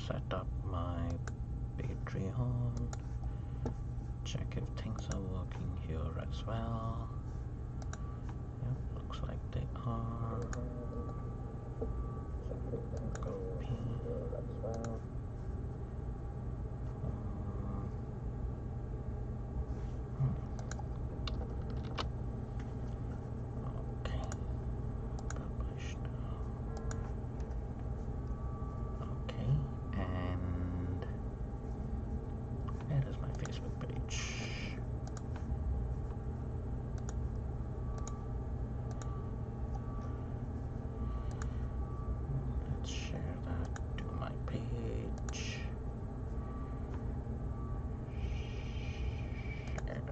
set up my Patreon, check if things are working here as well. Yep, looks like they are. Copy as well. Okay, publish now. Okay, and where is my Facebook page? Let's share that to my page. Share.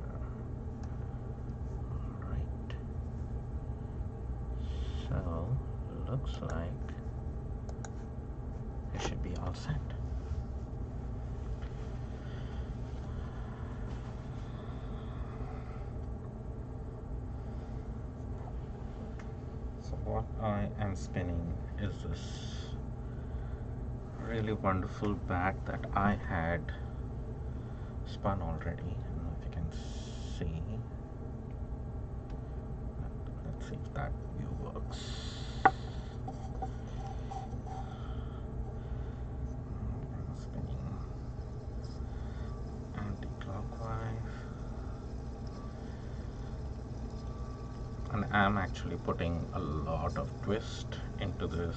Alright. So, looks like it should be all set. So what I am spinning is this really wonderful bat that I had spun already. I don't know if you can see. Let's see if that view works. Spinning anti-clockwise. And I'm actually putting a lot of twist into this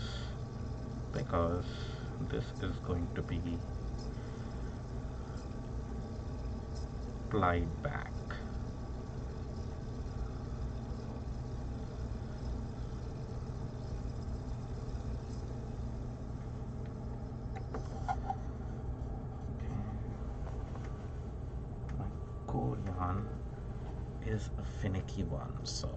because this is going to be plied back. My core yarn is a finicky one, so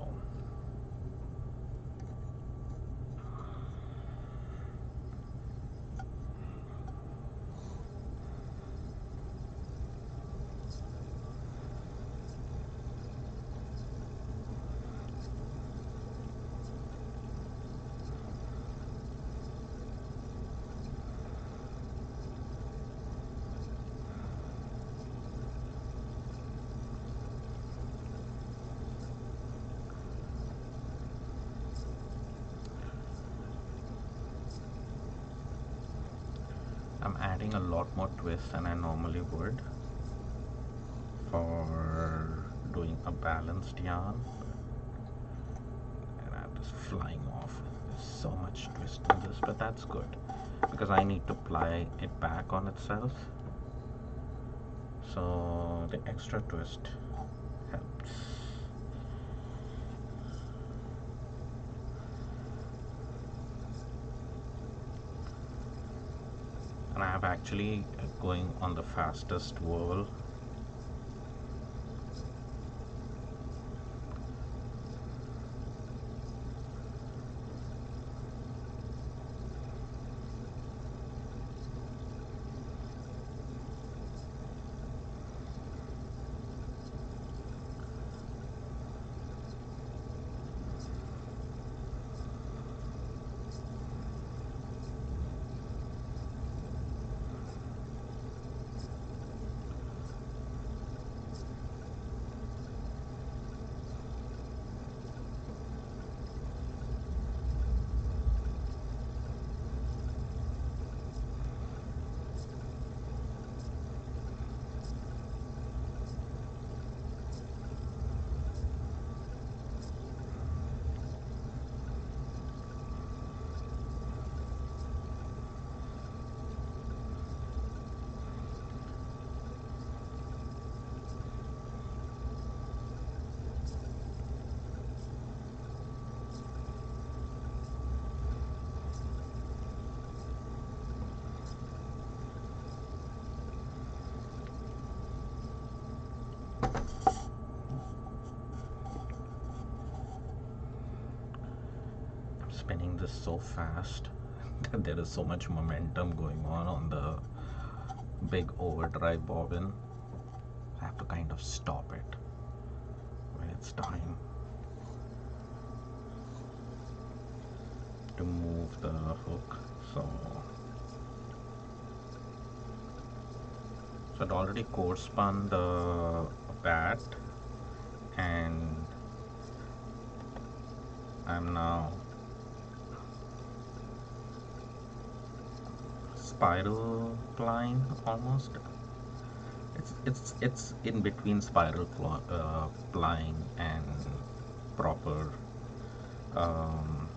I'm adding a lot more twist than I normally would for doing a balanced yarn, and I'm just flying off. There's so much twist in this, but that's good because I need to ply it back on itself, so the extra twist helps. And I have actually going on the fastest whirl. Spinning this so fast that there is so much momentum going on the big overdrive bobbin. I have to kind of stop it when it's time to move the hook. So So I'd already coarse spun the bat, and I'm now spiral plying almost. It's in between spiral plying and proper um,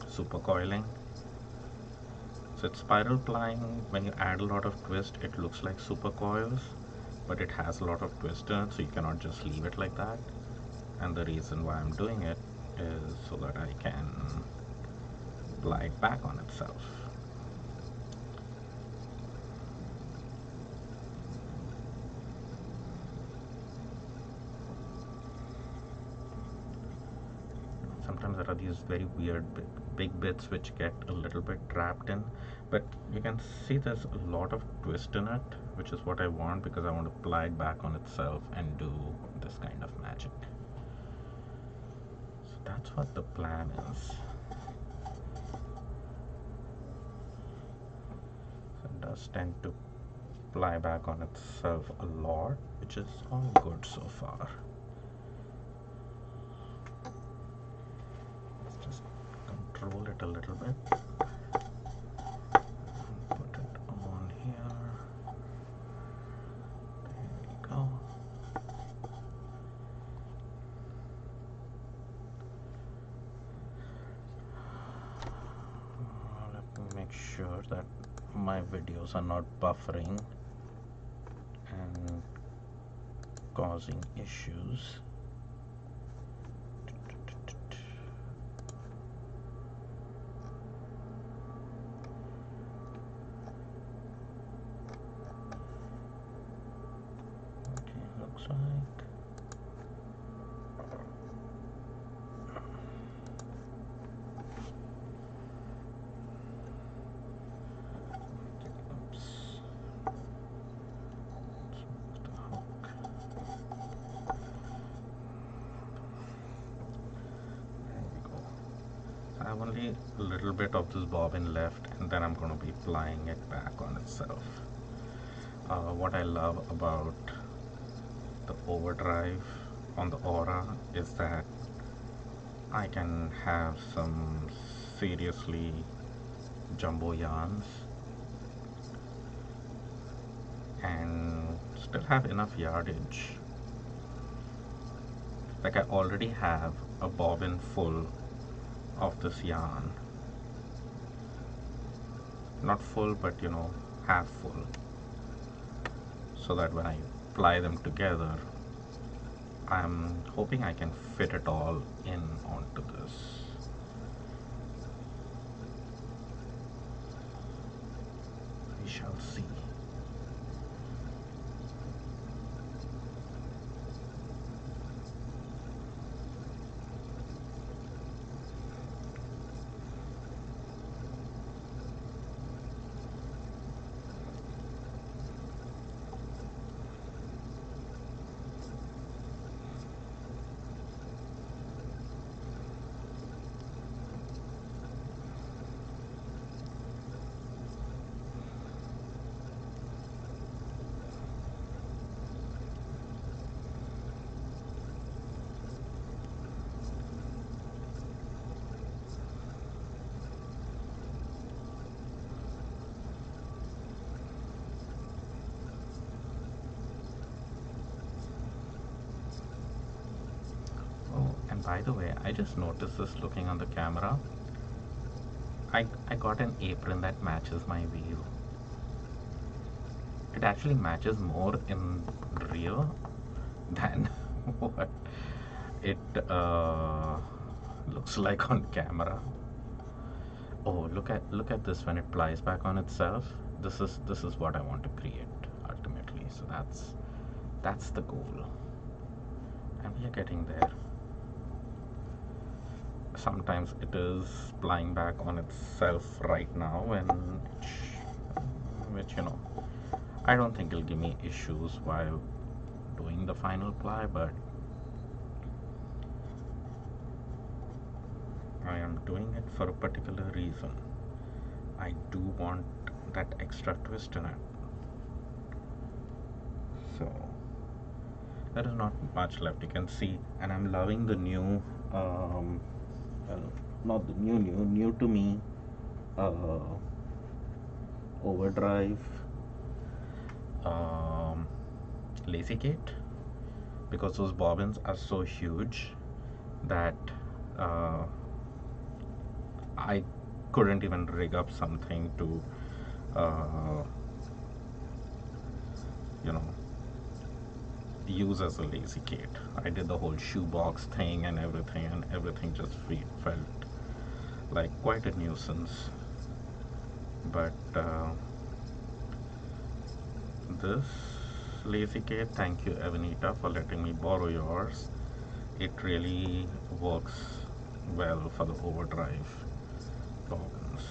super coiling. So it's spiral plying. When you add a lot of twist, it looks like super coils, but it has a lot of twist in it, so you cannot just leave it like that. And the reason why I'm doing it is so that I can ply it back on itself. Sometimes there are these very weird big bits which get a little bit trapped in, but you can see there's a lot of twist in it, which is what I want, because I want to ply it back on itself and do this kind of magic. So that's what the plan is. So it does tend to ply back on itself a lot, which is all good so far. Let's just control it a little bit. Put it on here. There we go. Let me make sure that my videos are not buffering and causing issues. Okay, looks like I have only a little bit of this bobbin left, and then I'm going to be plying it back on itself. What I love about the overdrive on the aura is that I can have some seriously jumbo yarns and still have enough yardage. Like, I already have a bobbin full of this yarn, not full, but you know, half full, so that when I ply them together, I'm hoping I can fit it all in onto this. We shall see. And by the way, I just noticed this looking on the camera. I got an apron that matches my wheel. It actually matches more in real than what it looks like on camera. Oh, look at this when it plies back on itself. This is what I want to create ultimately. So that's the goal, and we are getting there. Sometimes it is plying back on itself right now, and which you know, I don't think it'll give me issues while doing the final ply, but I am doing it for a particular reason. I do want that extra twist in it. So there is not much left, you can see. And I'm loving the new well, not the new to me, uh, Overdrive um, lazy gate, because those bobbins are so huge that uh, I couldn't even rig up something to uh, you know, use as a lazy gate. I did the whole shoebox thing and everything just felt like quite a nuisance. But this lazy gate, thank you Evanita for letting me borrow yours. It really works well for the overdrive bobbins.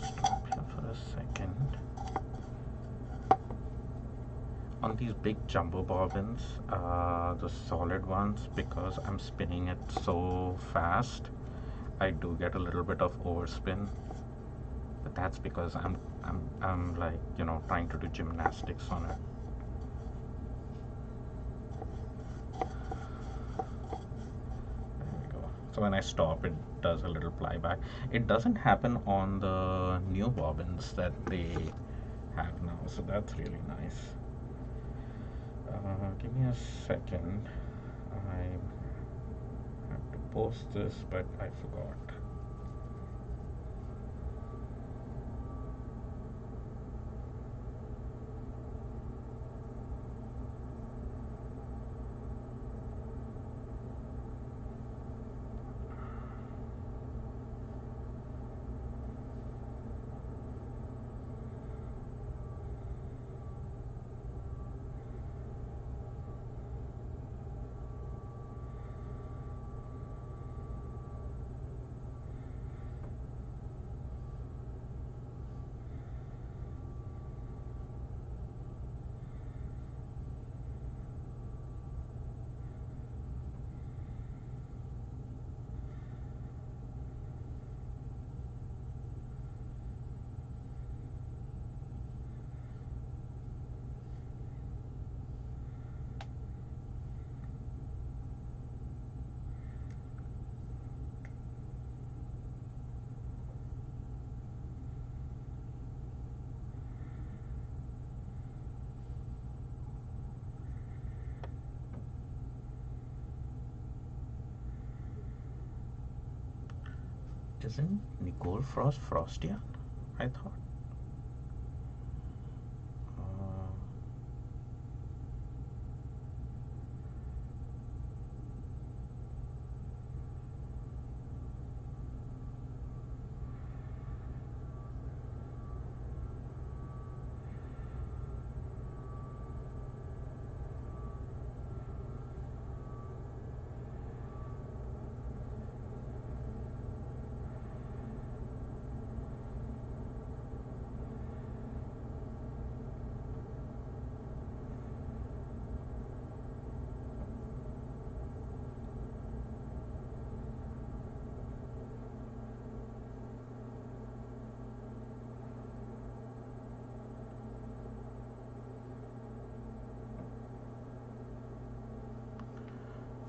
Stop here for a second. On these big jumbo bobbins, the solid ones, because I'm spinning it so fast, I do get a little bit of overspin, but that's because I'm like, you know, trying to do gymnastics on it. There we go. So when I stop, it does a little ply back. It doesn't happen on the new bobbins that they have now, so that's really nice. Give me a second. I have to post this, but I forgot. Isn't Nicole Frost Frostian? I thought. Uh,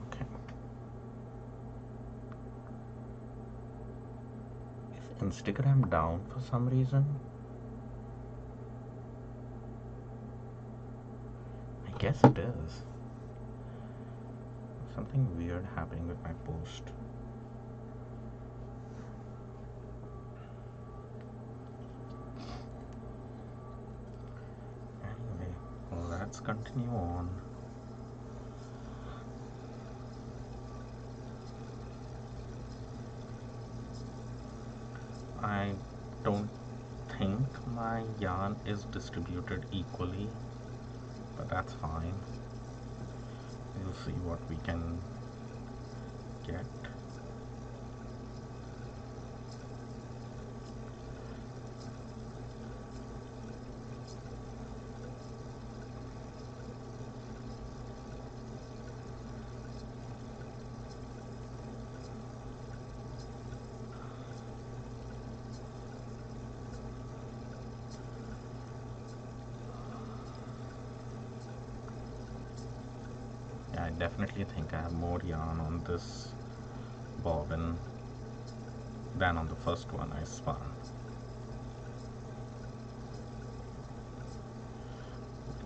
okay. Is Instagram down for some reason? I guess it is. Something weird happening with my post. let's continue on. I don't think my yarn is distributed equally, but that's fine. We'll see what we can get. I definitely think I have more yarn on this bobbin than on the first one I spun.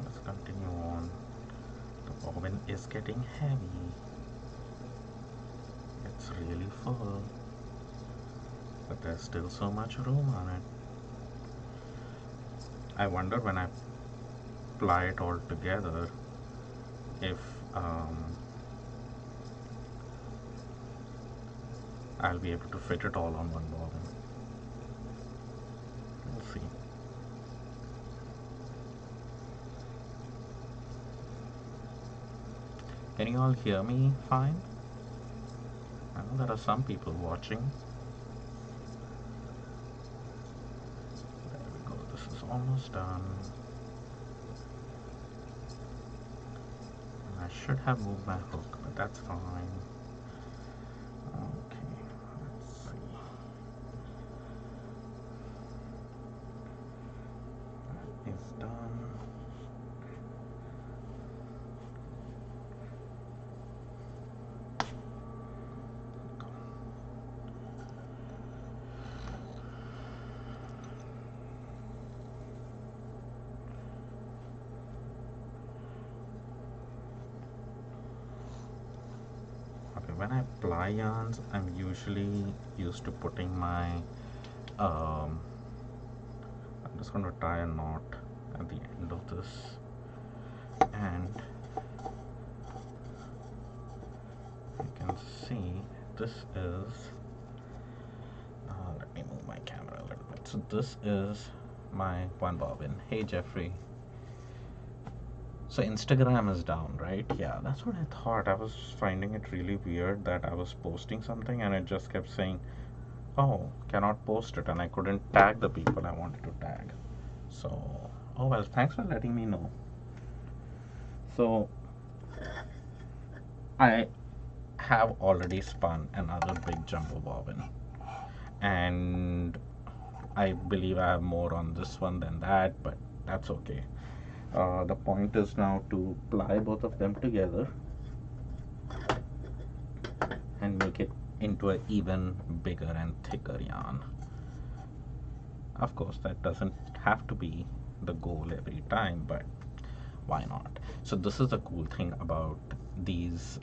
Let's continue on. The bobbin is getting heavy. It's really full, but there's still so much room on it. I wonder when I ply it all together if I'll be able to fit it all on one bobbin. We'll see. Can you all hear me fine? I know there are some people watching. There we go, this is almost done. I should have moved my hook, but that's fine. Okay, let's see. That is done. When I ply yarns, I'm usually used to putting my I'm just going to tie a knot at the end of this, and you can see this is let me move my camera a little bit. So this is my one bobbin. Hey Jeffrey. So Instagram is down, right? Yeah, that's what I thought. I was finding it really weird that I was posting something and it just kept saying, oh, cannot post it, and I couldn't tag the people I wanted to tag. So, oh well, thanks for letting me know. So, I have already spun another big jumbo bobbin, and I believe I have more on this one than that, but that's okay. The point is now to ply both of them together and make it into an even bigger and thicker yarn. Of course, that doesn't have to be the goal every time, but why not? So this is the cool thing about these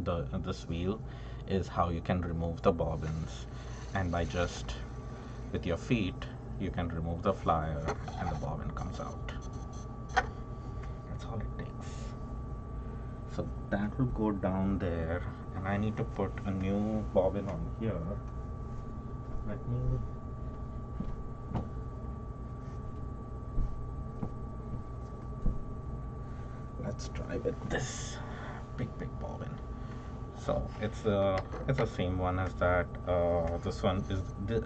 this wheel, is how you can remove the bobbins, and by just with your feet you can remove the flyer and the bobbin comes out. That's all it takes. So that will go down there, and I need to put a new bobbin on here. Let's try with this big bobbin. So it's the same one as that. This one is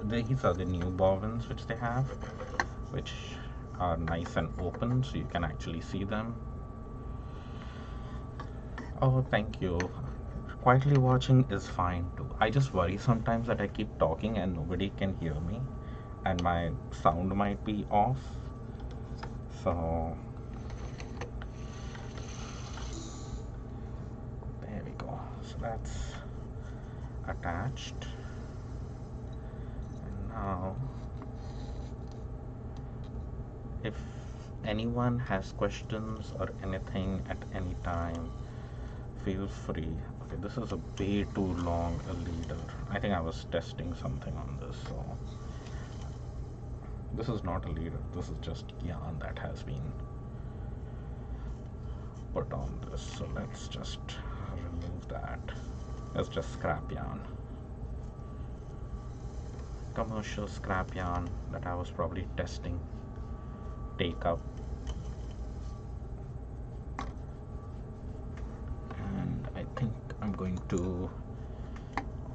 these are the new bobbins which they have, which are nice and open, so you can actually see them. Oh, thank you. Quietly watching is fine too. I just worry sometimes that I keep talking and nobody can hear me, and my sound might be off. So there we go. So that's attached, and now if anyone has questions or anything at any time, feel free. Okay, this is a way too long a leader. I think I was testing something on this, so this is not a leader, this is just yarn that has been put on this. So let's just remove that. Let's just scrap yarn. Commercial scrap yarn that I was probably testing. Take up. And I think I'm going to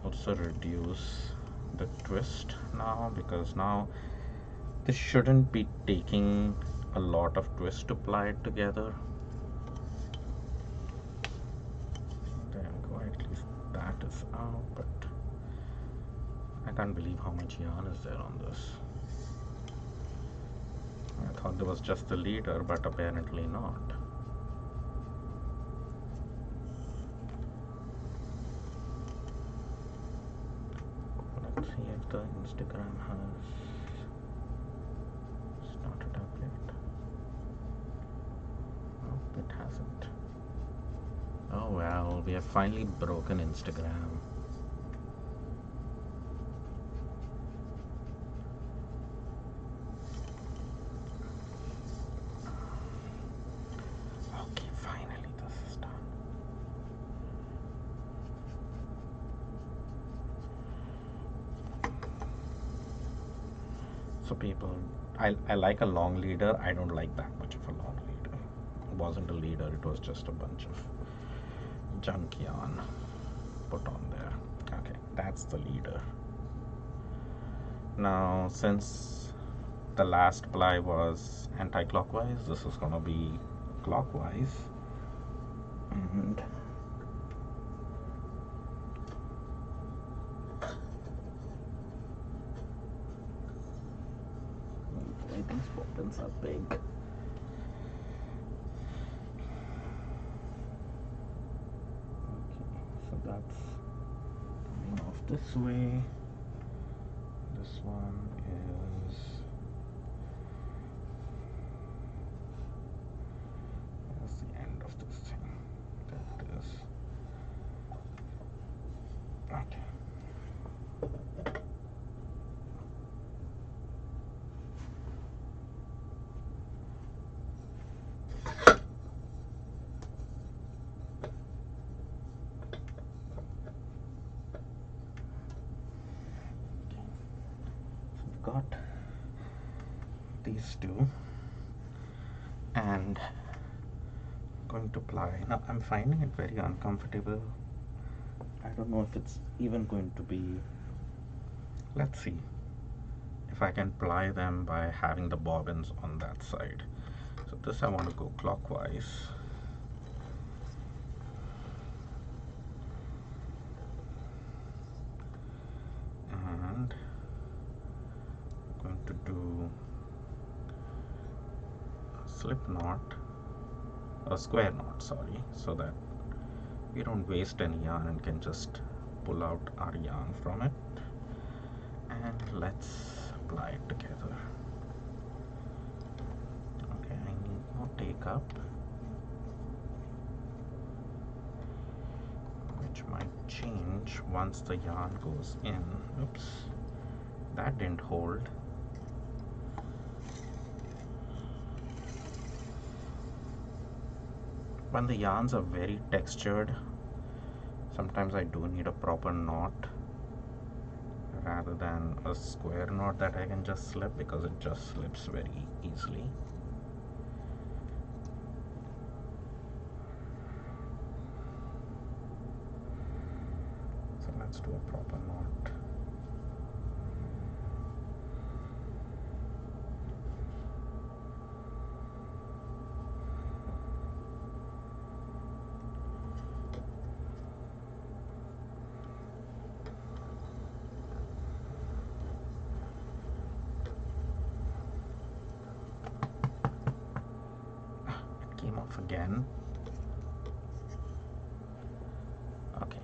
also reduce the twist now, because now this shouldn't be taking a lot of twist to ply it together. There we go, at least that is out, but I can't believe how much yarn is there on this. I thought there was just the leader, but apparently not. Let's see if the Instagram has started up yet. Nope, it hasn't. Oh well, we have finally broken Instagram. Okay, finally this is done. So people, I like a long leader. I don't like that much of a long leader. It wasn't a leader, it was just a bunch of junk yarn put on there. Okay, that's the leader. Now since the last ply was anti-clockwise, this is gonna be clockwise, and these bobbins are big. Okay, so that's coming off this way. This one is, that's the end of this thing. That is okay. Got these two, and I'm going to ply. Now I'm finding it very uncomfortable. I don't know if it's even going to be, let's see if I can ply them by having the bobbins on that side. So this I want to go clockwise. And to do a slip knot, a square knot, sorry, so that we don't waste any yarn and can just pull out our yarn from it. And let's apply it together. Okay, I need no take up, which might change once the yarn goes in. Oops, that didn't hold. When the yarns are very textured, sometimes I do need a proper knot rather than a square knot that I can just slip, because it just slips very easily. So let's do a proper knot. Came off again. Okay.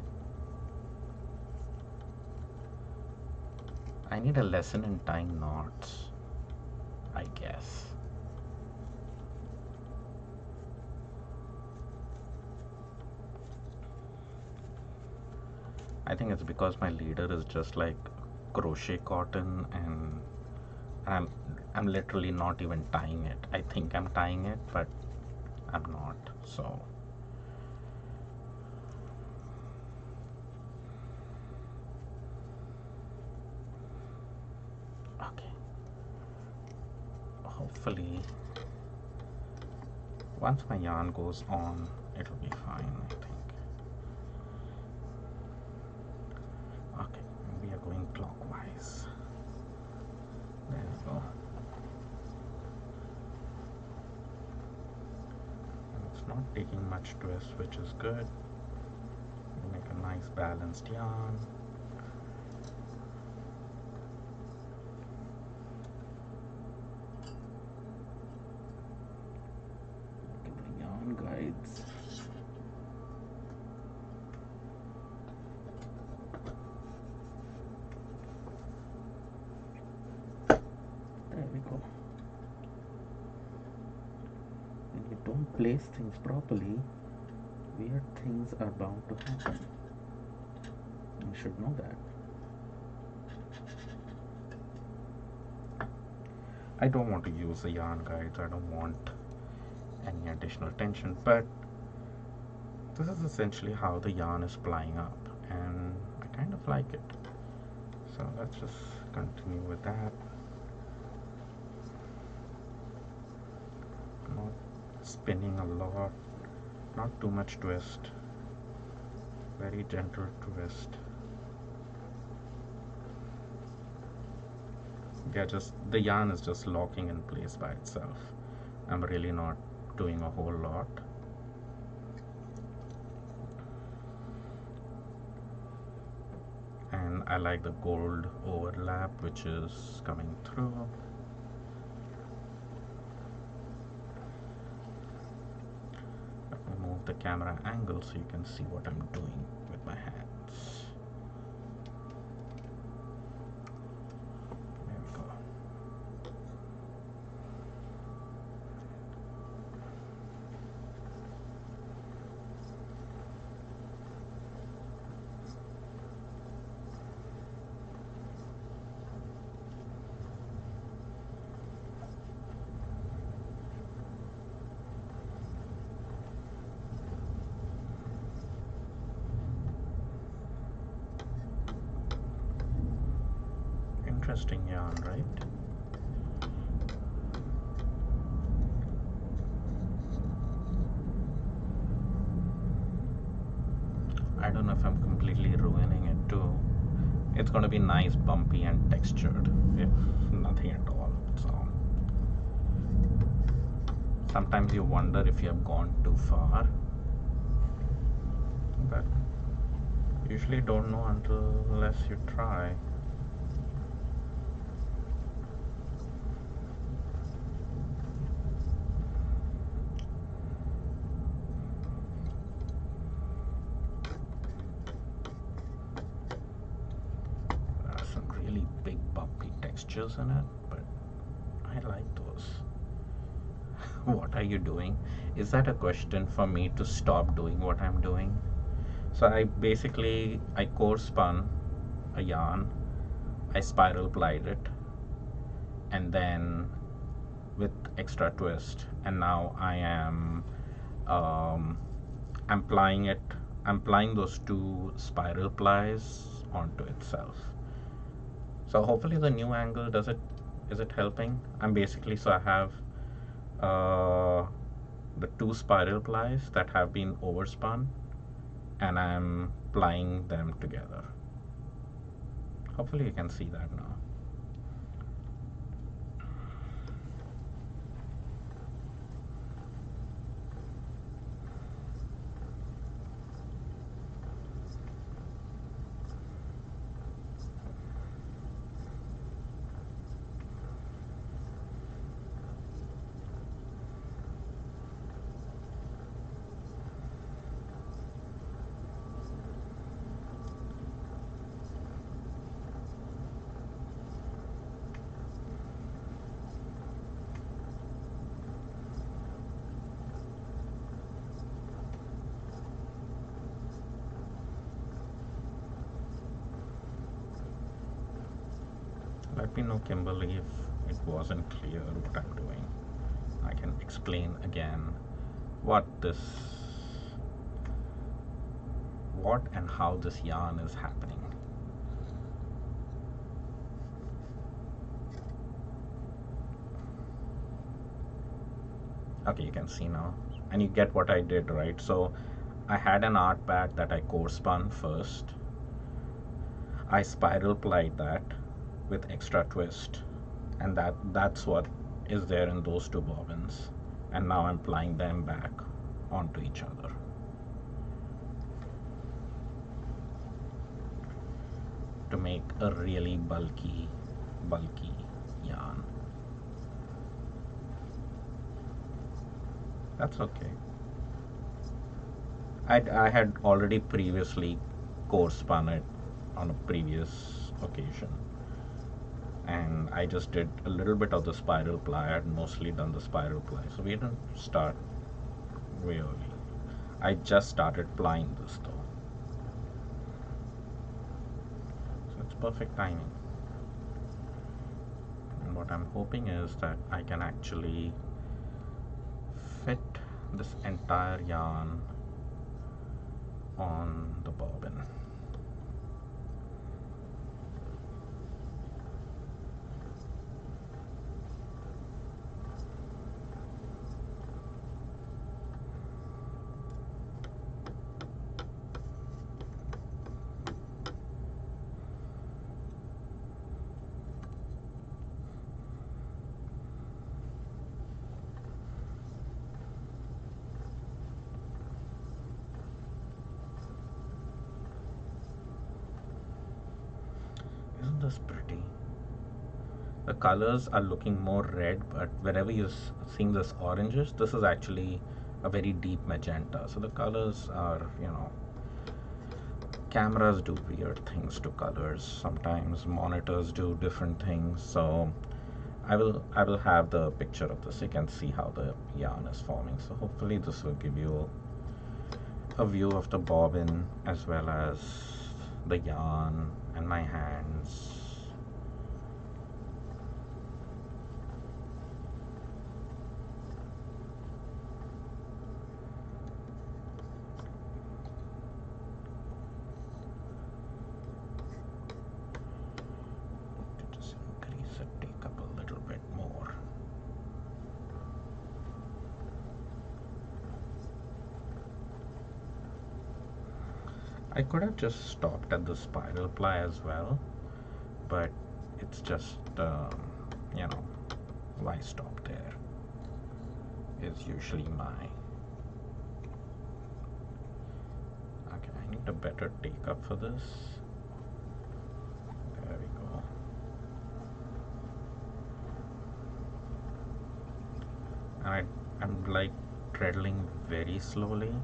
I need a lesson in tying knots, I guess. I think it's because my leader is just like crochet cotton, and I'm literally not even tying it. I think I'm tying it, but I'm not. So okay, hopefully once my yarn goes on, it'll be fine, I think. Okay, we are going clockwise. There we go. And it's not taking much twist, which is good. We make a nice balanced yarn. Look at the yarn guides. There we go. When you don't place things properly, weird things are bound to happen. You should know that. I don't want to use the yarn guides. I don't want any additional tension, but this is essentially how the yarn is plying up, and I kind of like it. So let's just continue with that. Not spinning a lot, not too much twist, very gentle twist. The yarn is just locking in place by itself. I'm really not doing a whole lot. And I like the gold overlap which is coming through. Let me move the camera angle so you can see what I'm doing with my hands. There we go. Interesting yarn, right? I don't know if I'm completely ruining it too. It's going to be nice, bumpy and textured, if nothing at all. So sometimes you wonder if you have gone too far, but usually don't know unless you try. Big bumpy textures in it, but I like those. What are you doing? Is that a question for me to stop doing what I'm doing? So I core spun a yarn, I spiral plied it, and then with extra twist, and now I'm plying those two spiral plies onto itself. So hopefully the new angle is it helping? I have the two spiral plies that have been overspun, and I'm plying them together. Hopefully you can see that now. Let me know, Kimberly, if it wasn't clear what I'm doing. I can explain again what this, what and how this yarn is happening. Okay, you can see now, and you get what I did, right? So I had an art pad that I core spun first. I spiral plied that with extra twist, and that's what is there in those two bobbins, and now I'm plying them back onto each other. To make a really bulky yarn. That's okay. I had already previously core spun it on a previous occasion, and I just did a little bit of the spiral ply. I had mostly done the spiral ply, so we didn't start way early. I just started plying this though, so it's perfect timing. And what I'm hoping is that I can actually fit this entire yarn on the bobbin. Isn't this pretty? The colors are looking more red, but wherever you're seeing this oranges, this is actually a very deep magenta. So the colors are, you know, cameras do weird things to colors. Sometimes monitors do different things. So I will have the picture of this. You can see how the yarn is forming. So hopefully this will give you a view of the bobbin as well as the yarn and my hands. Just increase it, take up a little bit more. I could have just stopped at the spiral ply as well, but it's just, you know, why stop there is usually my... Okay, I need a better take up for this. There we go. And I'm like treadling very slowly.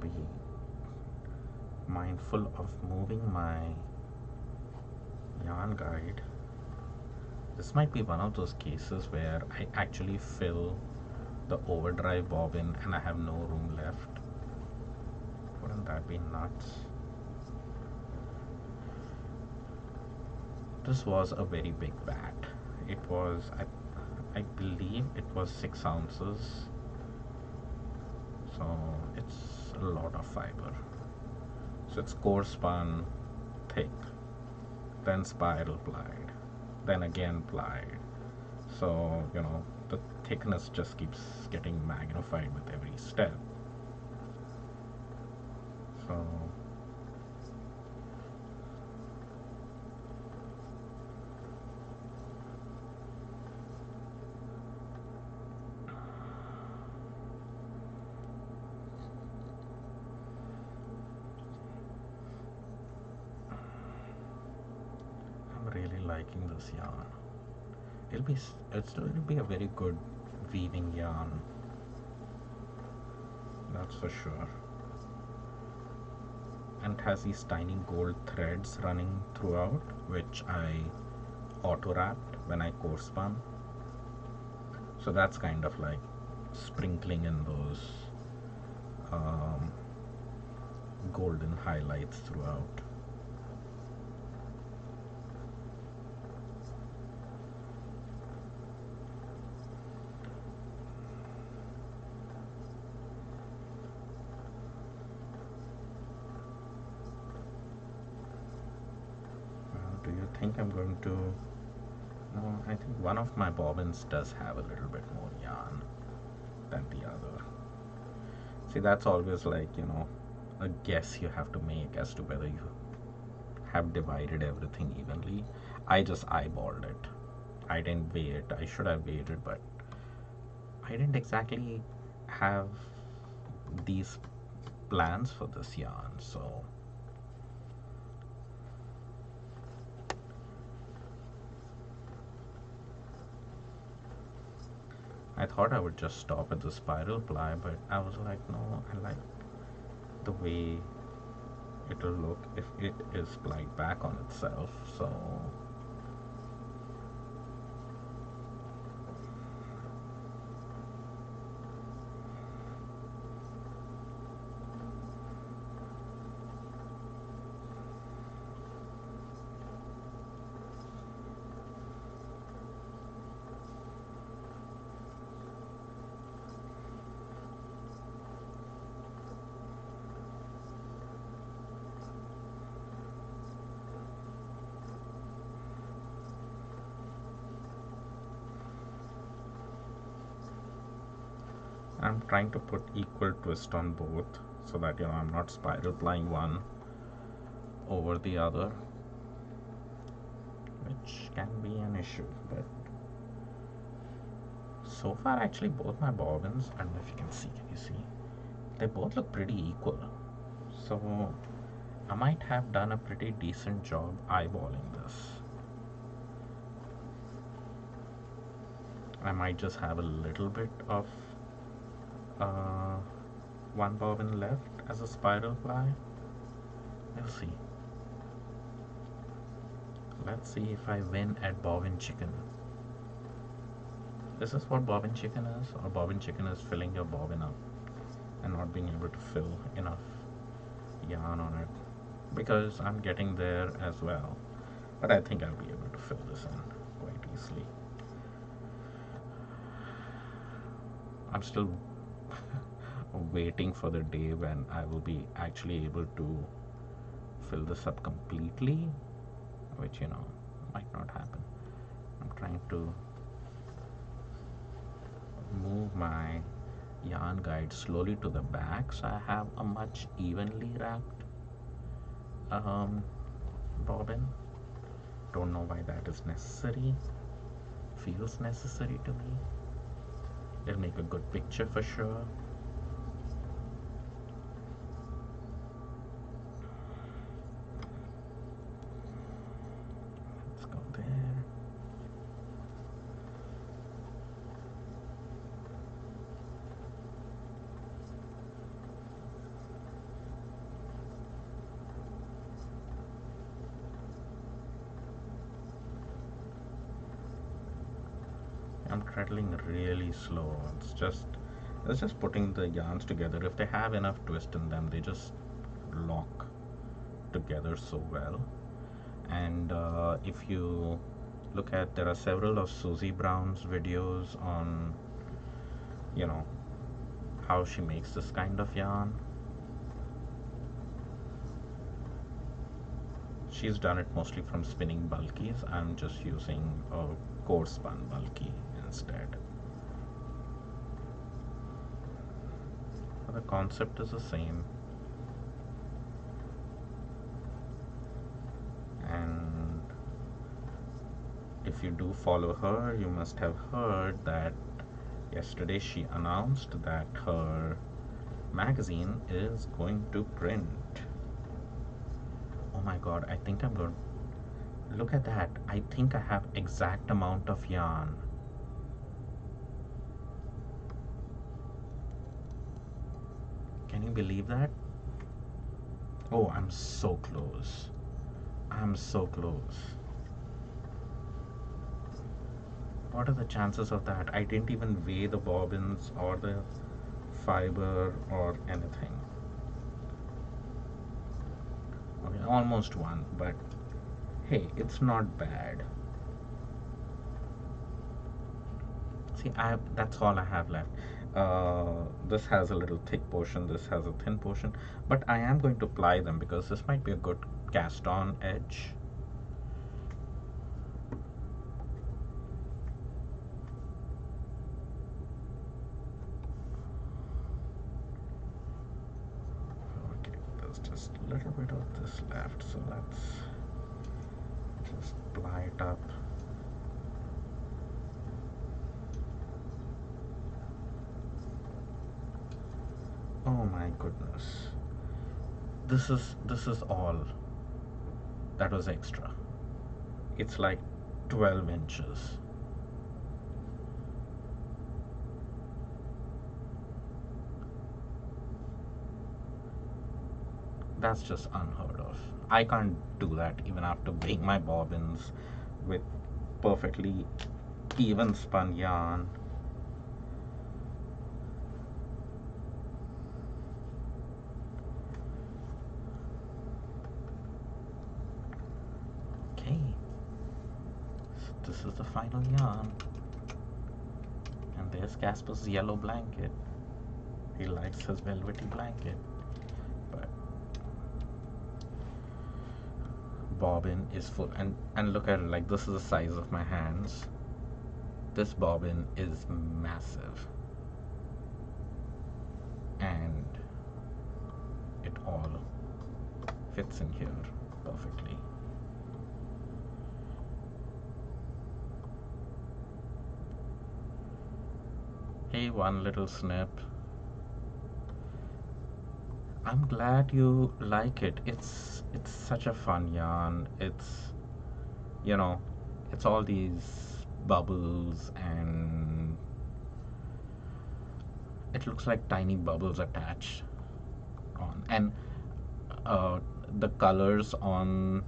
Be mindful of moving my yarn guide. This might be one of those cases where I actually fill the overdrive bobbin and I have no room left. Wouldn't that be nuts? This was a very big bat. It was, I believe it was 6 ounces. So it's a lot of fiber. So it's core spun, thick, then spiral plied, then again plied. So, you know, the thickness just keeps getting magnified with every step. So I'm really liking this yarn. It'll be a very good weaving yarn, that's for sure. And it has these tiny gold threads running throughout, which I auto wrapped when I core spun. So that's kind of like sprinkling in those golden highlights throughout. Do you think I'm going to? No, I think one of my bobbins does have a little bit more yarn than the other. See, that's always like, a guess you have to make as to whether you have divided everything evenly. I just eyeballed it. I didn't weigh it. I should have weighed it, but I didn't exactly have these plans for this yarn, so I thought I would just stop at the spiral ply, but I was like, no, I like the way it'll look if it is plied back on itself. So I'm trying to put equal twist on both so that I'm not spiral plying one over the other, which can be an issue. But so far, actually, both my bobbins, I don't know if you can see, they both look pretty equal. So I might have done a pretty decent job eyeballing this. I might just have a little bit of one bobbin left as a spiral ply. We'll see. Let's see if I win at bobbin chicken. This is what bobbin chicken is, or bobbin chicken is filling your bobbin up and not being able to fill enough yarn on it, because I'm getting there as well, but I think I'll be able to fill this in quite easily. I'm still waiting for the day when I will be actually able to fill this up completely, which might not happen. I'm trying to move my yarn guide slowly to the back so I have a much evenly wrapped bobbin. Don't know why that is necessary. Feels necessary to me. It'll make a good picture for sure. Let's go there. I'm treadling really slow. It's just putting the yarns together. If they have enough twist in them, they just lock together so well. And if you look at, there are several of Susie Brown's videos on how she makes this kind of yarn. She's done it mostly from spinning bulkies. I'm just using a core spun bulky instead. But the concept is the same. And if you do follow her, you must have heard that yesterday she announced that her magazine is going to print. Oh my god, I think I'm going to look at that. I think I have exact amount of yarn. Can you believe that? Oh, I'm so close. I'm so close. What are the chances of that? I didn't even weigh the bobbins or the fiber or anything. Okay, almost one, but hey, it's not bad. See, that's all I have left. This has a little thick portion, this has a thin portion, but I am going to ply them because this might be a good cast on edge. Okay, there's just a little bit of this left, so let's just ply it up. Oh my goodness. This is all that was extra. It's like 12 inches. That's just unheard of. I can't do that even after weighing my bobbins with perfectly even spun yarn. Okay, so this is the final yarn. And there's Casper's yellow blanket. He likes his velvety blanket. But bobbin is full, and look at it, like this is the size of my hands. This bobbin is massive, and it all fits in here perfectly. Hey, one little snip. I'm glad you like it. It's such a fun yarn. It's, you know, it's all these bubbles, and it looks like tiny bubbles attached on, and the colors on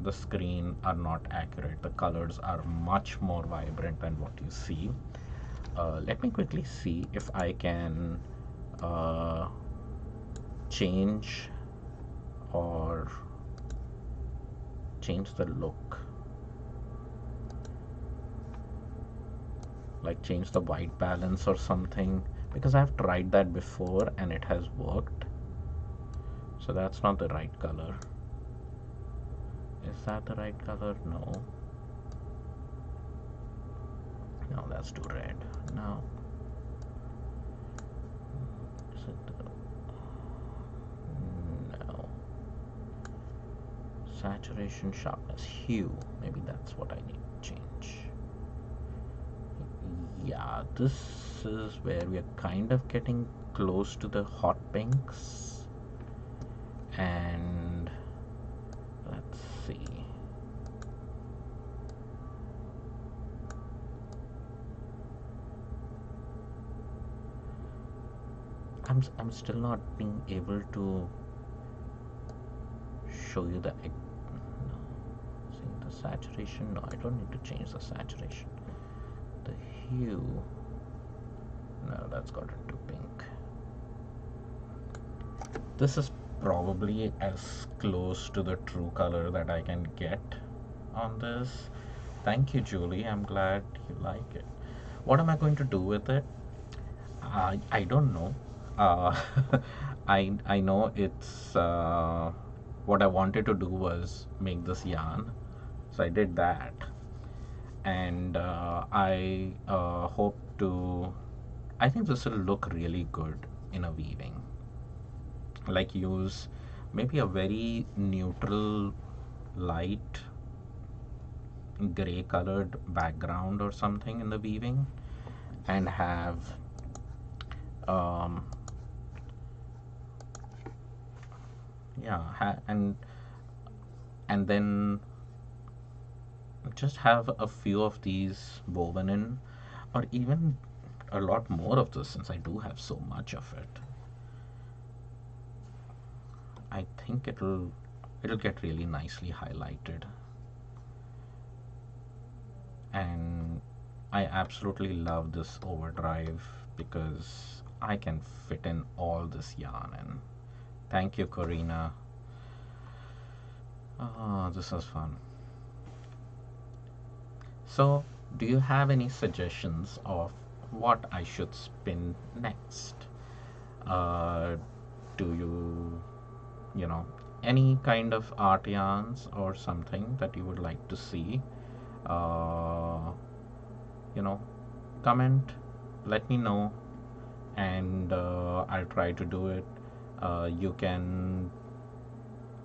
the screen are not accurate. The colors are much more vibrant than what you see. Let me quickly see if I can change or change the look, like change the white balance or something, because I've tried that before and it has worked. So that's not the right color. Is that the right color? No, that's too red. No, is it? No. Saturation, sharpness, hue. Maybe that's what I need to change. Yeah, this is where we are kind of getting close to the hot pinks. And let's see. I'm still not being able to show you the no. See the saturation. No, I don't need to change the saturation. The hue. No, that's got into pink. This is probably as close to the true color that I can get on this. Thank you, Julie. I'm glad you like it. What am I going to do with it? I don't know. Uh, I know it's what I wanted to do was make this yarn, so I did that, and I hope to. I think this will look really good in a weaving. Like use maybe a very neutral, light gray colored background or something in the weaving, and have um, and then just have a few of these woven in, or even a lot more of this, since I do have so much of it. I think it'll get really nicely highlighted. And I absolutely love this overdrive because I can fit in all this yarn in. Thank you, Karina. Oh, this is fun. So, do you have any suggestions of what I should spin next? Uh, do you know, any kind of art yarns or something that you would like to see? Uh, you know, comment, let me know, and I'll try to do it. You can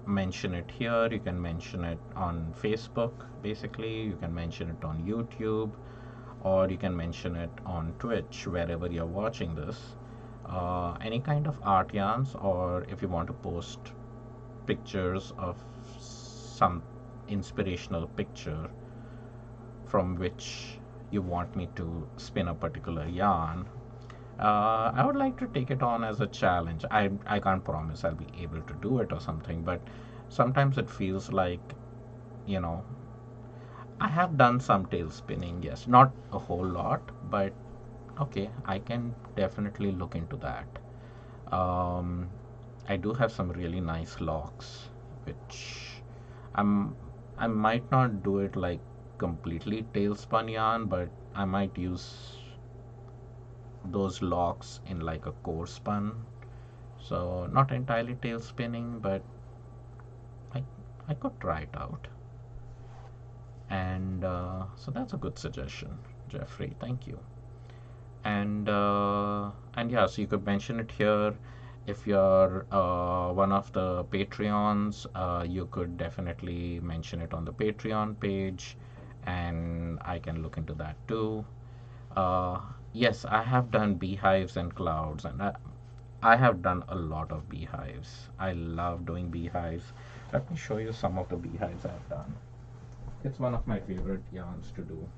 mention it here, you can mention it on Facebook, basically, you can mention it on YouTube, or you can mention it on Twitch, wherever you're watching this. Any kind of art yarns, or if you want to post pictures of some inspirational picture from which you want me to spin a particular yarn, I would like to take it on as a challenge. I can't promise I'll be able to do it or something, but sometimes it feels like, you know, I have done some tail spinning, yes, not a whole lot, but okay, I can definitely look into that. Um, I do have some really nice locks, which I'm I might not do it like completely tail spun yarn, but I might use those locks in like a core spun. So not entirely tail spinning, but I I could try it out. And so that's a good suggestion, Jeffrey. Thank you. And yeah, so you could mention it here. If you're one of the Patreons, you could definitely mention it on the Patreon page, and I can look into that too. Uh, yes, I have done beehives and clouds, and I have done a lot of beehives. I love doing beehives. Let me show you some of the beehives I've done. It's one of my favorite yarns to do.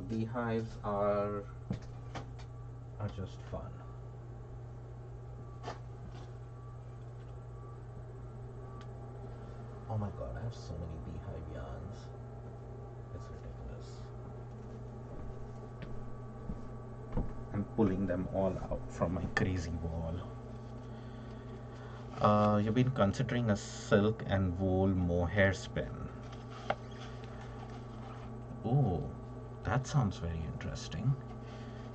Beehives are just fun. Oh my god, I have so many beehive yarns. It's ridiculous. I'm pulling them all out from my crazy wall. You've been considering a silk and wool mohair spin. Oh, that sounds very interesting.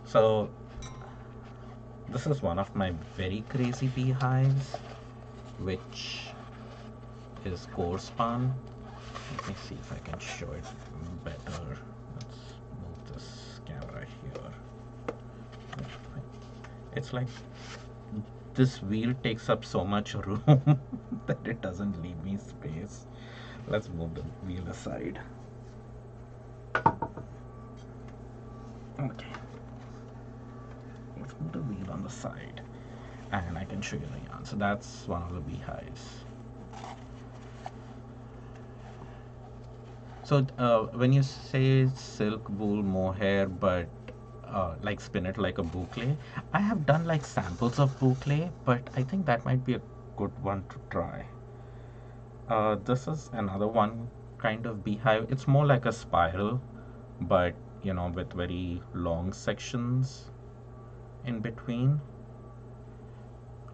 So, this is one of my very crazy beehives, which is core spun. Let me see if I can show it better. Let's move this camera here. It's like this wheel takes up so much room that it doesn't leave me space. Let's move the wheel aside. Okay. Let's move the wheel on the side and I can show you the yarn. So that's one of the beehives. So when you say silk, wool, mohair, but like spin it like a boucle, I have done like samples of boucle, but I think that might be a good one to try. This is another one kind of beehive. It's more like a spiral, but you know, with very long sections in between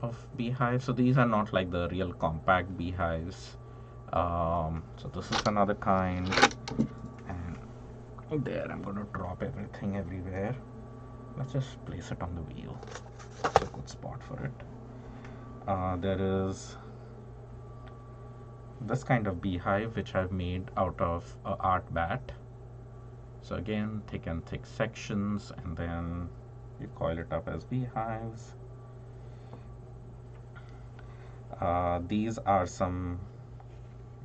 of beehives. So these are not like the real compact beehives. So this is another kind, and there I'm going to drop everything everywhere. Let's just place it on the wheel. It's a good spot for it. There is this kind of beehive which I've made out of a art bat. So again, thick and thick sections, and then you coil it up as beehives. These are some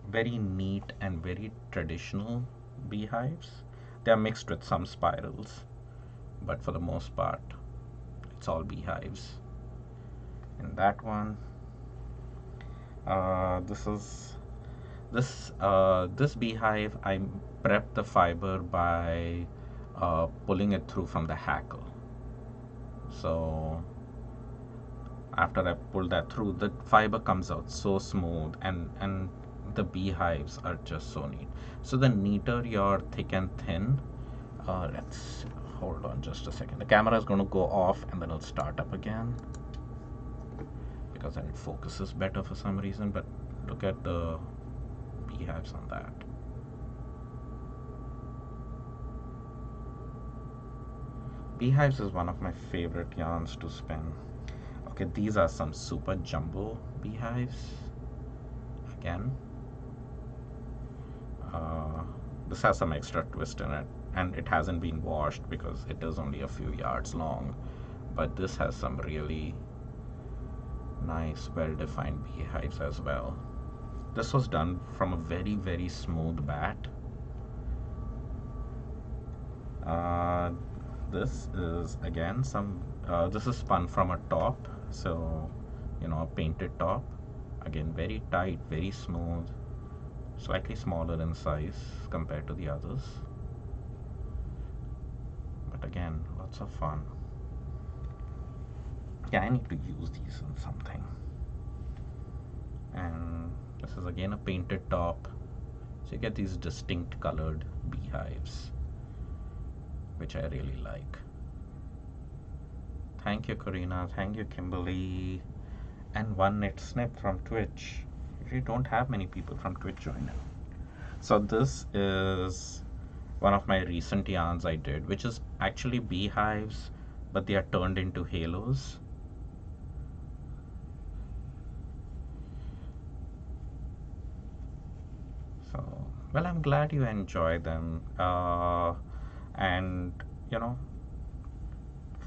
very neat and very traditional beehives. They are mixed with some spirals, but for the most part, it's all beehives. And that one, this This beehive, I prep the fiber by pulling it through from the hackle. So after I pull that through, the fiber comes out so smooth, and the beehives are just so neat. So the neater your thick and thin, let's hold on just a second. The camera is going to go off and then it'll start up again because then it focuses better for some reason. But look at the beehives on that. Beehives is one of my favorite yarns to spin. Okay, these are some super jumbo beehives. Again, this has some extra twist in it, and it hasn't been washed because it is only a few yards long. But this has some really nice, well-defined beehives as well. This was done from a very, very smooth bat. This is again this is spun from a top, so a painted top. Again, very tight, very smooth, slightly smaller in size compared to the others, but again, lots of fun. Yeah, I need to use these on something. And this is again a painted top, so you get these distinct colored beehives, which I really like. Thank you, Karina. Thank you, Kimberly. And one knit snip from Twitch. We don't have many people from Twitch joining. So this is one of my recent yarns I did, which is actually beehives, but they are turned into halos. So, well, I'm glad you enjoy them. And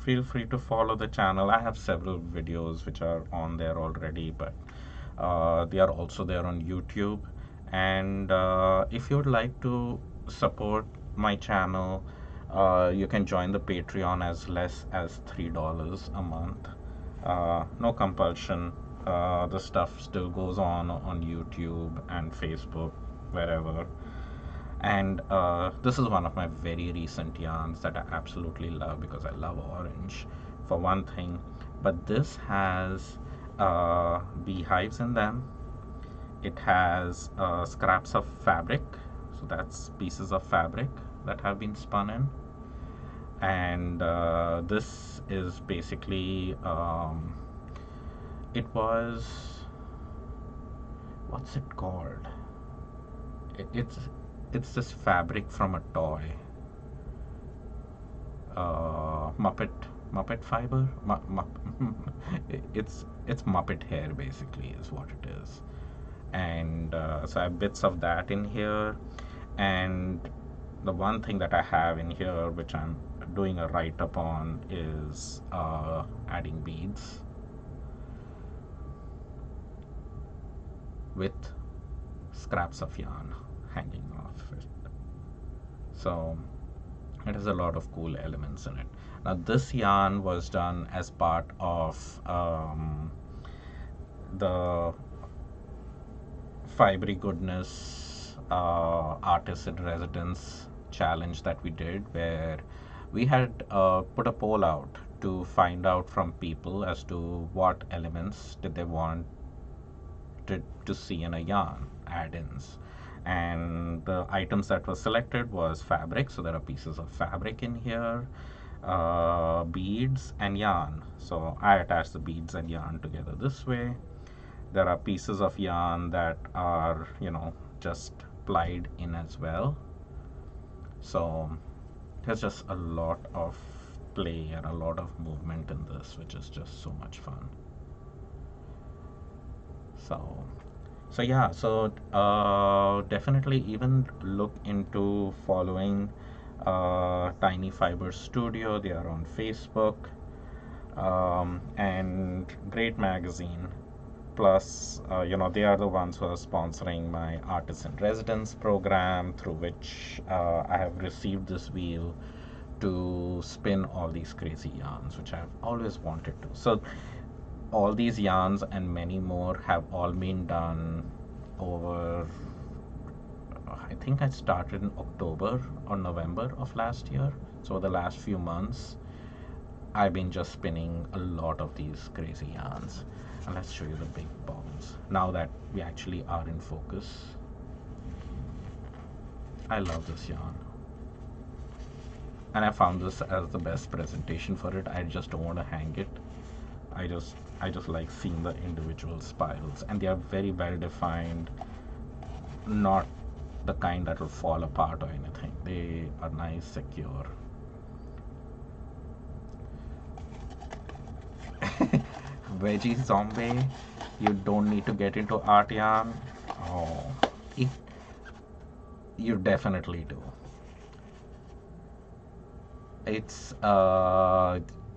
feel free to follow the channel. I have several videos which are on there already, but they are also there on YouTube. And if you'd like to support my channel, you can join the Patreon as less as $3 a month. No compulsion. The stuff still goes on YouTube and Facebook, wherever. And this is one of my very recent yarns that I absolutely love because I love orange, for one thing. But this has beehives in them. It has scraps of fabric, so that's pieces of fabric that have been spun in. And this is basically it was, what's it called? It's this fabric from a toy. Muppet fiber. It's Muppet hair basically is what it is. And so I have bits of that in here. And the one thing that I have in here, which I'm doing a write-up on, is adding beads with scraps of yarn hanging off it. So it has a lot of cool elements in it. Now this yarn was done as part of the Fibery Goodness Artist in Residence challenge that we did, where we had put a poll out to find out from people as to what elements did they want to see in a yarn add-ins. And the items that were selected was fabric, so there are pieces of fabric in here, beads and yarn. So I attached the beads and yarn together this way. There are pieces of yarn that are just plied in as well. So there's just a lot of play and a lot of movement in this, which is just so much fun. So yeah, so definitely even look into following Tiny Fiber Studio. They are on Facebook, and great magazine. Plus, they are the ones who are sponsoring my Artist in Residence program, through which I have received this wheel to spin all these crazy yarns, which I've always wanted to. So all these yarns and many more have all been done over I think I started in October or November of last year. So the last few months, I've been just spinning a lot of these crazy yarns. And let's show you the big bobbins. Now that we actually are in focus. I love this yarn. And I found this as the best presentation for it. I just don't want to hang it. I just like seeing the individual spirals, and they are very well defined, not the kind that will fall apart or anything. They are nice, secure. Veggie zombie, you don't need to get into art yarn. Oh, it, you definitely do. It's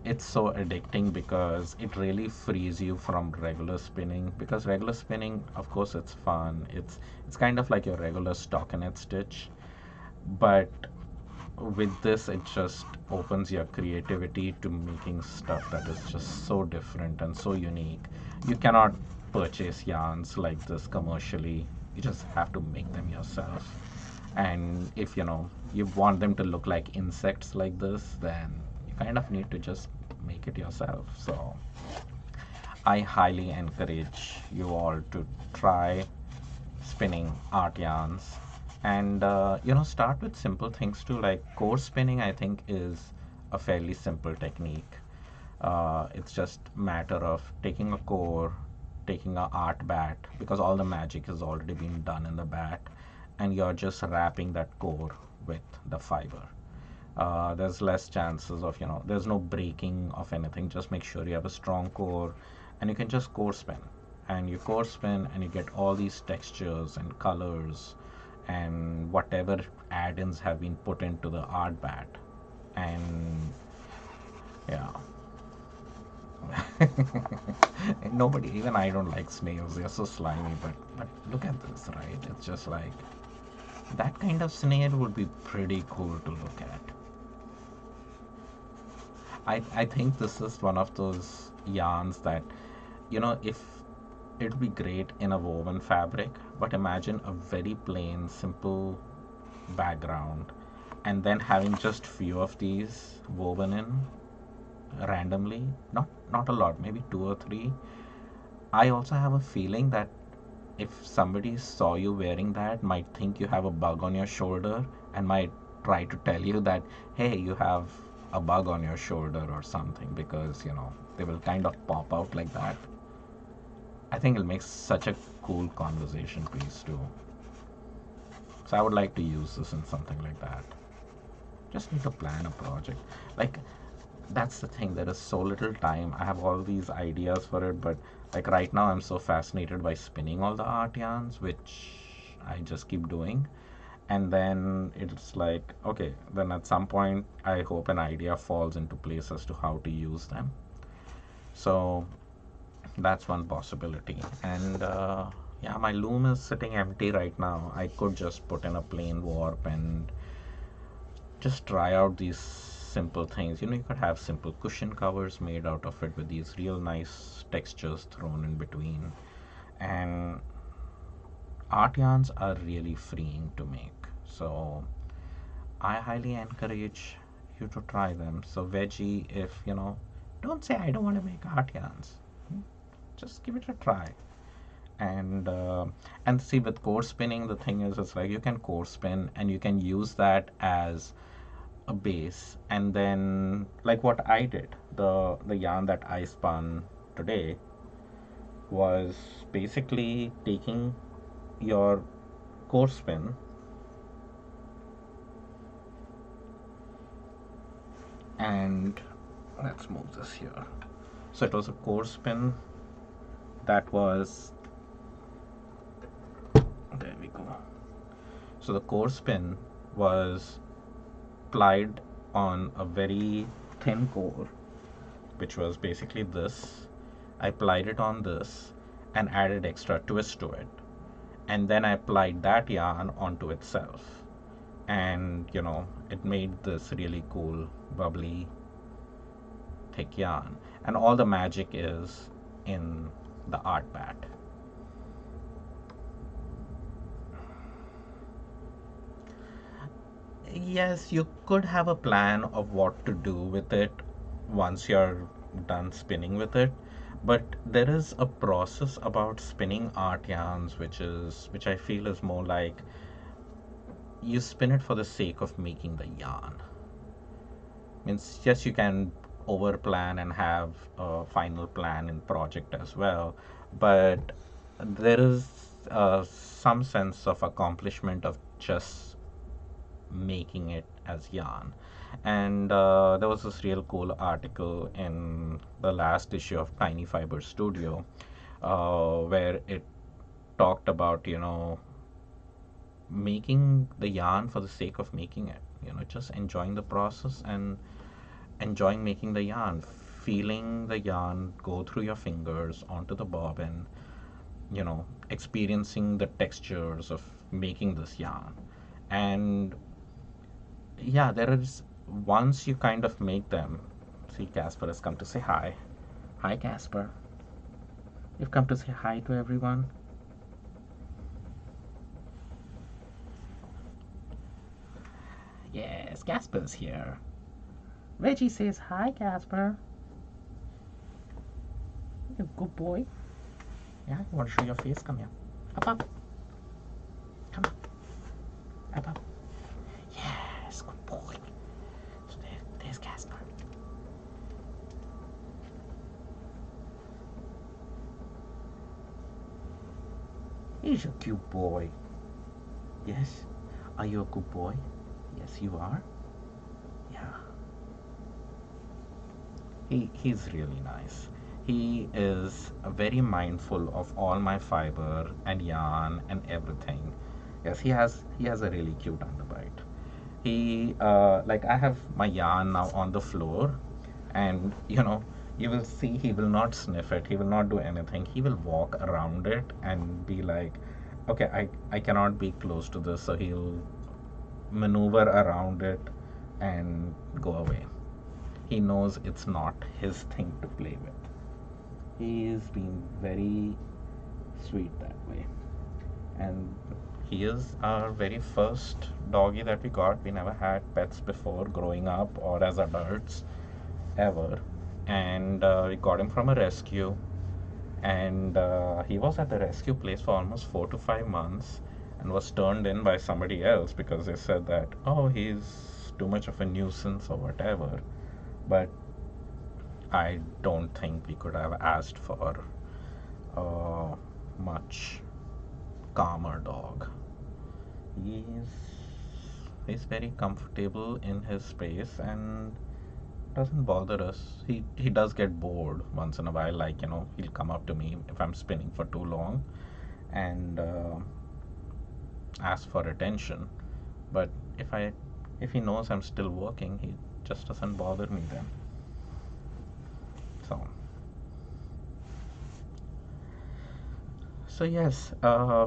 it's so addicting because it really frees you from regular spinning, because regular spinning, of course, it's fun. It's kind of like your regular stockinette stitch, but with this it just opens your creativity to making stuff that is just so different and so unique. You cannot purchase yarns like this commercially. You just have to make them yourself. And if you want them to look like insects like this, then you kind of need to just make it yourself. So I highly encourage you all to try spinning art yarns, and start with simple things too. Like core spinning, I think, is a fairly simple technique. It's just matter of taking a core, taking a art bat, because all the magic has already been done in the bat, and you're just wrapping that core with the fiber. There's less chances of, there's no breaking of anything. Just make sure you have a strong core, and you can just core spin. And you core spin, and you get all these textures and colors and whatever add-ins have been put into the art bat. And yeah. Nobody, even I don't like snails. They're so slimy, but look at this, right? It's just like that kind of snail would be pretty cool to look at. I think this is one of those yarns that, if it would be great in a woven fabric, but imagine a very plain, simple background, and then having just few of these woven in randomly, not a lot, maybe two or three. I also have a feeling that if somebody saw you wearing that, might think you have a bug on your shoulder, and might try to tell you that, hey, you have a bug on your shoulder or something, because they will kind of pop out like that. I think it'll make such a cool conversation piece too. So I would like to use this in something like that. Just need to plan a project. Like, that's the thing, there is so little time. I have all these ideas for it, but like right now I'm so fascinated by spinning all the art yarns, which I just keep doing. And then it's like, okay, then at some point I hope an idea falls into place as to how to use them. So that's one possibility. And yeah, my loom is sitting empty right now. I could just put in a plain warp and just try out these simple things. You could have simple cushion covers made out of it with these real nice textures thrown in between. And art yarns are really freeing to make. So I highly encourage you to try them. So veggie, if don't say I don't want to make art yarns. Just give it a try. And see, with core spinning, the thing is, it's like you can core spin and you can use that as a base. And then, like what I did, the yarn that I spun today was basically taking your core spin and let's move this here. So it was a core spin that was, there we go. So the core spin was plied on a very thin core, which was basically this. I plied it on this and added extra twist to it, and then I applied that yarn onto itself, and it made this really cool bubbly thick yarn, and all the magic is in the art bat. Yes, you could have a plan of what to do with it once you're done spinning with it, but there is a process about spinning art yarns which I feel is more like you spin it for the sake of making the yarn. Means yes, you can over plan and have a final plan in project as well, but there is some sense of accomplishment of just making it as yarn. And there was this real cool article in the last issue of Tiny Fiber Studio where it talked about, making the yarn for the sake of making it, just enjoying the process and enjoying making the yarn, feeling the yarn go through your fingers onto the bobbin, experiencing the textures of making this yarn. And yeah, there is, once you kind of make them. See, Casper has come to say hi. Hi, Casper. You've come to say hi to everyone. Yes, Casper's here. Reggie says hi, Casper. You good boy. Yeah, you want to show your face? Come here. Up. Come up. Yes, good boy. So there's Casper. He's a cute boy. Yes. Are you a good boy? Yes, you are. Yeah. He's really nice. He is very mindful of all my fiber and yarn and everything. Yes, he has a really cute underbite. He like I have my yarn now on the floor, and you will see he will not sniff it. He will not do anything. He will walk around it and be like, okay, I cannot be close to this, so he'll maneuver around it and go away. He knows it's not his thing to play with. He is being very sweet that way. And he is our very first doggy that we got. We never had pets before growing up or as adults ever. And we got him from a rescue. And he was at the rescue place for almost 4 to 5 months and was turned in by somebody else because they said that, oh, he's too much of a nuisance or whatever. But I don't think we could have asked for a much calmer dog. He's very comfortable in his space and doesn't bother us. He does get bored once in a while, like he'll come up to me if I'm spinning for too long and ask for attention. But if he knows I'm still working, he just doesn't bother me then. So yes,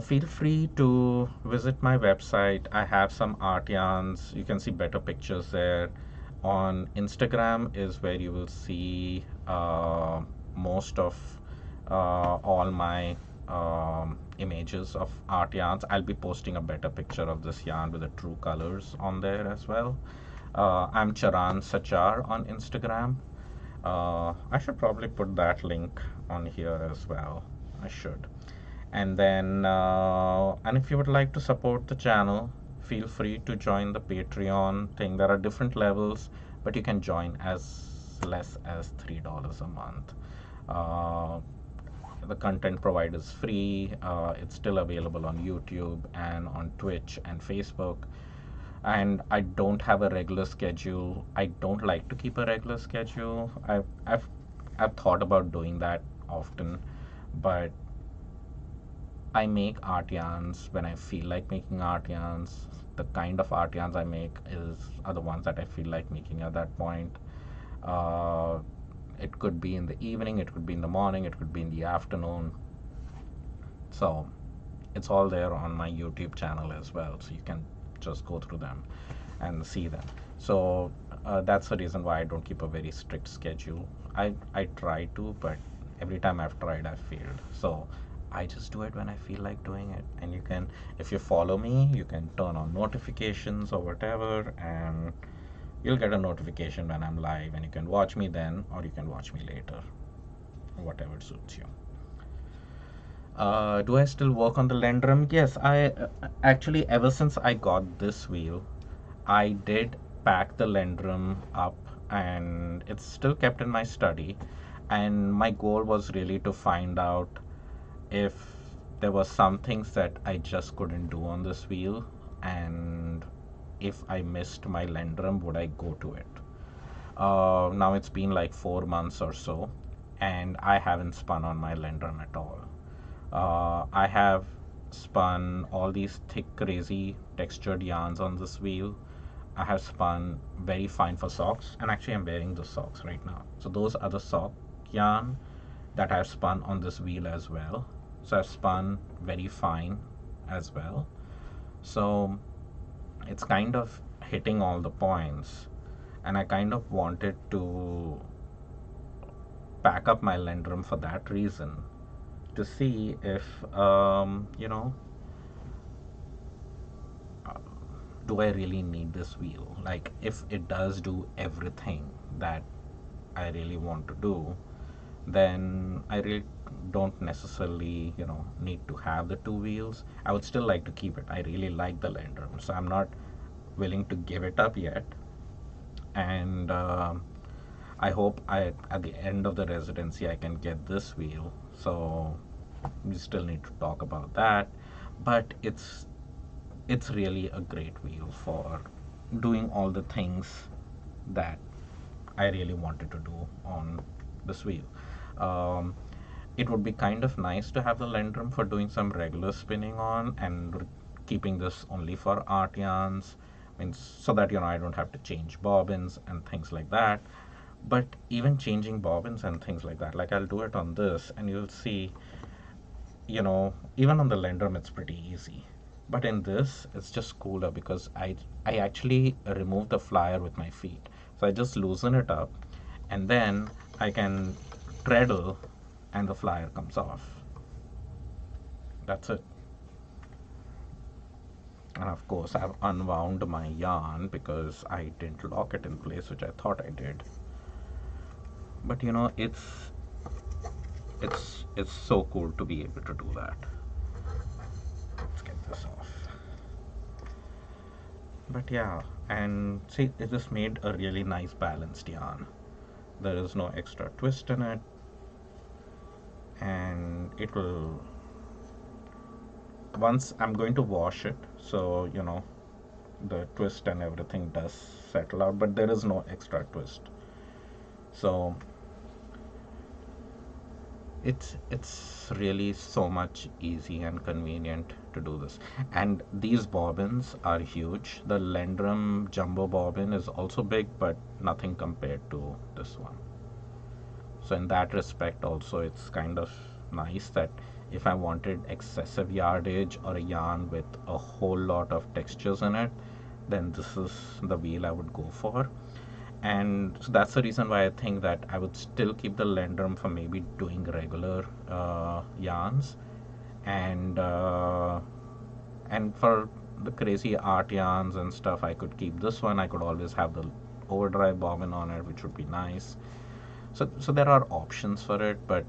feel free to visit my website. I have some art yarns. You can see better pictures there. On Instagram is where you will see most of all my images of art yarns. I'll be posting a better picture of this yarn with the true colors on there as well. I'm Charan Sachar on Instagram. I should probably put that link on here as well. I should. And then, and if you would like to support the channel, feel free to join the Patreon thing. There are different levels, but you can join as less as $3 a month. The content provided is free. It's still available on YouTube and on Twitch and Facebook. And I don't have a regular schedule. I don't like to keep a regular schedule. I've thought about doing that often, but I make art yarns when I feel like making art yarns. The kind of art yarns I make are the ones that I feel like making at that point. It could be in the evening, it could be in the morning, it could be in the afternoon. So it's all there on my YouTube channel as well, so you can just go through them and see them. So that's the reason why I don't keep a very strict schedule. I try to, but every time I've tried, I've failed. So I just do it when I feel like doing it. And you can, if you follow me, you can turn on notifications or whatever, and you'll get a notification when I'm live, and you can watch me then, or you can watch me later, whatever suits you. Do I still work on the Lendrum? Yes, I actually, ever since I got this wheel, I did pack the Lendrum up, and it's still kept in my study. And my goal was really to find out if there were some things that I just couldn't do on this wheel, and if I missed my Lendrum, would I go to it? Now it's been like 4 months or so, and I haven't spun on my Lendrum at all. I have spun all these thick, crazy textured yarns on this wheel. I have spun very fine for socks, and actually I'm wearing the socks right now. So those are the sock yarn that I've spun on this wheel as well. So I've spun very fine as well. So it's kind of hitting all the points, and I kind of wanted to pack up my Lendrum for that reason, to see if do I really need this wheel? Like, if it does do everything that I really want to do, then I really don't necessarily, need to have the two wheels. I would still like to keep it. I really like the Lendrum, so I'm not willing to give it up yet. And I hope at the end of the residency, I can get this wheel. So we still need to talk about that. But it's really a great wheel for doing all the things that I really wanted to do on this wheel. Um, it would be kind of nice to have the Lendrum for doing some regular spinning on, and keeping this only for art yarns, means so that I don't have to change bobbins and things like that. But even changing bobbins and things like that, like I'll do it on this, and you'll see, even on the Lendrum it's pretty easy. But in this, it's just cooler because I actually remove the flyer with my feet. So I just loosen it up, and then I can treadle, and the flyer comes off. That's it. And of course, I've unwound my yarn because I didn't lock it in place, which I thought I did. But it's so cool to be able to do that. Let's get this off. But yeah, and see, it just made a really nice balanced yarn. There is no extra twist in it, and it will, once I'm going to wash it, so the twist and everything does settle out, but there is no extra twist. So it's really so much easy and convenient to do this. And these bobbins are huge. The Lendrum jumbo bobbin is also big, but nothing compared to this one. So in that respect also, it's kind of nice that if I wanted excessive yardage or a yarn with a whole lot of textures in it, then this is the wheel I would go for. And so that's the reason why I think that I would still keep the Lendrum for maybe doing regular yarns, and for the crazy art yarns and stuff, I could keep this one. I could always have the Overdrive bobbin on it, which would be nice. So there are options for it, but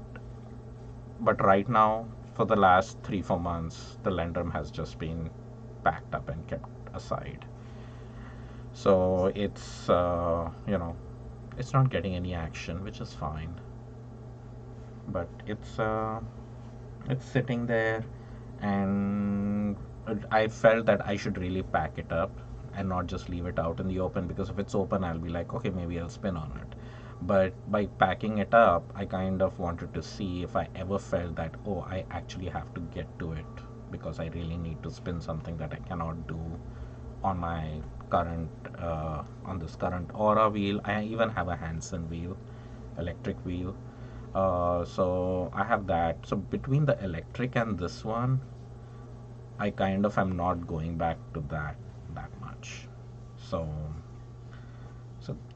right now, for the last 3-4 months, the Lendrum has just been packed up and kept aside. So it's it's not getting any action, which is fine. But it's sitting there, and I felt that I should really pack it up and not just leave it out in the open, because if it's open, I'll be like, okay, maybe I'll spin on it. But by packing it up, I kind of wanted to see if I ever felt that, oh, I actually have to get to it because I really need to spin something that I cannot do on my current on this current Aura wheel. I even have a Hansen wheel, electric wheel. So I have that. So between the electric and this one, I kind of am not going back to that much. So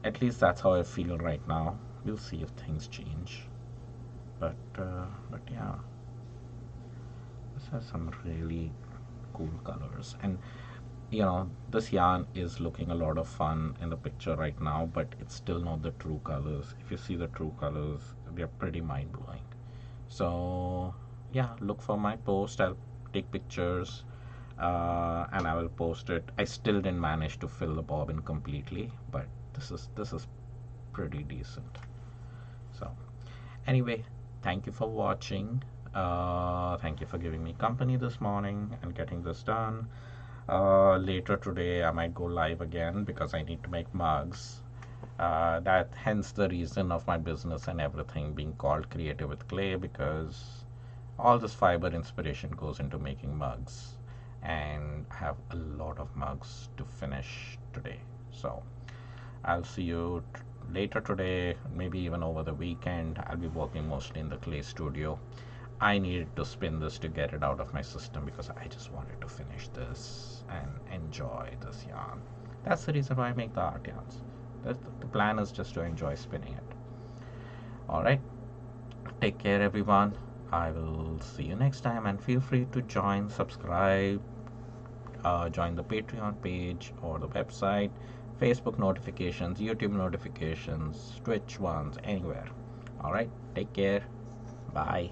at least that's how I feel right now. We'll see if things change. But yeah. This has some really cool colors, and this yarn is looking a lot of fun in the picture right now, but it's still not the true colors. If you see the true colors, they're pretty mind-blowing. So yeah, look for my post. I'll take pictures, and I will post it. I still didn't manage to fill the bobbin completely, but this is pretty decent. So anyway, thank you for watching. Thank you for giving me company this morning and getting this done. Later today I might go live again because I need to make mugs. That hence the reason of my business and everything being called Creative with Clay, because all this fiber inspiration goes into making mugs, and I have a lot of mugs to finish today. So I'll see you later today, maybe even over the weekend. I'll be working mostly in the clay studio. I needed to spin this to get it out of my system because I just wanted to finish this and enjoy this yarn. That's the reason why I make the art yarns. The plan is just to enjoy spinning it. Alright, take care everyone. I will see you next time, and feel free to join, subscribe, join the Patreon page or the website, Facebook notifications, YouTube notifications, Twitch ones, anywhere. Alright, take care. Bye.